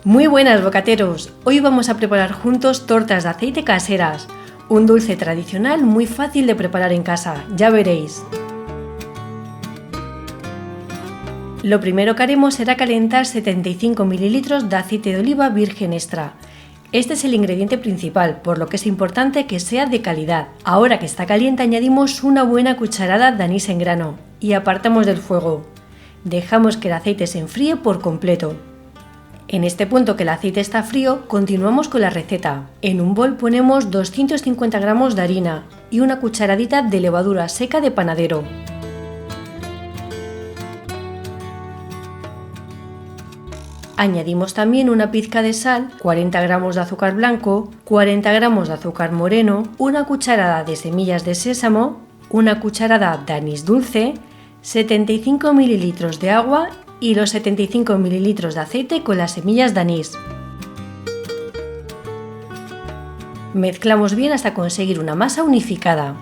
Muy buenas, bocateros. Hoy vamos a preparar juntos tortas de aceite caseras, un dulce tradicional muy fácil de preparar en casa, ya veréis. Lo primero que haremos será calentar 75 ml de aceite de oliva virgen extra. Este es el ingrediente principal, por lo que es importante que sea de calidad. Ahora que está caliente añadimos una buena cucharada de anís en grano y apartamos del fuego. Dejamos que el aceite se enfríe por completo. En este punto que el aceite está frío, continuamos con la receta. En un bol ponemos 250 gramos de harina y una cucharadita de levadura seca de panadero. Añadimos también una pizca de sal, 40 gramos de azúcar blanco, 40 gramos de azúcar moreno, una cucharada de semillas de sésamo, una cucharada de anís dulce, 75 ml de agua y los 75 ml de aceite con las semillas de anís. Mezclamos bien hasta conseguir una masa unificada.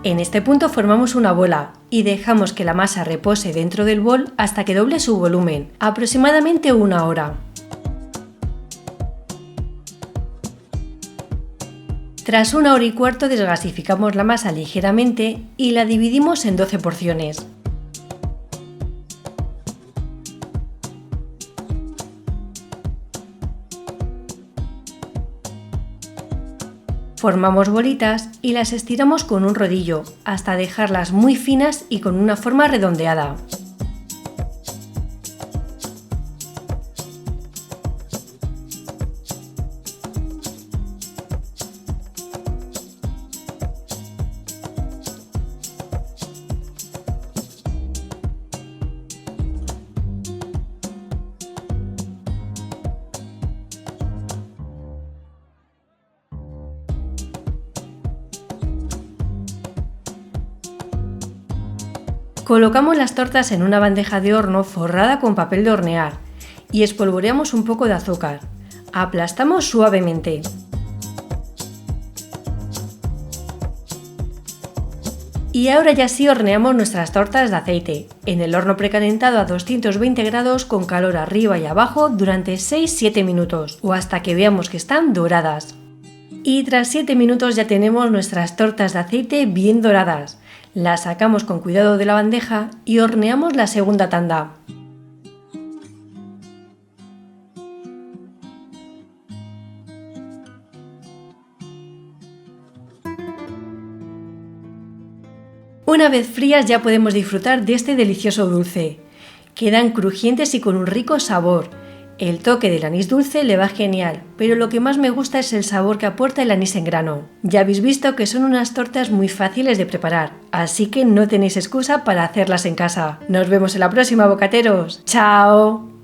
En este punto formamos una bola y dejamos que la masa repose dentro del bol hasta que doble su volumen, aproximadamente una hora. Tras una hora y cuarto desgasificamos la masa ligeramente y la dividimos en 12 porciones. Formamos bolitas y las estiramos con un rodillo hasta dejarlas muy finas y con una forma redondeada. Colocamos las tortas en una bandeja de horno forrada con papel de hornear y espolvoreamos un poco de azúcar. Aplastamos suavemente. Y ahora ya sí horneamos nuestras tortas de aceite, en el horno precalentado a 220 grados con calor arriba y abajo durante 6-7 minutos o hasta que veamos que están doradas. Y tras 7 minutos ya tenemos nuestras tortas de aceite bien doradas. Las sacamos con cuidado de la bandeja y horneamos la segunda tanda. Una vez frías ya podemos disfrutar de este delicioso dulce. Quedan crujientes y con un rico sabor. El toque del anís dulce le va genial, pero lo que más me gusta es el sabor que aporta el anís en grano. Ya habéis visto que son unas tortas muy fáciles de preparar, así que no tenéis excusa para hacerlas en casa. Nos vemos en la próxima, bocateros. ¡Chao!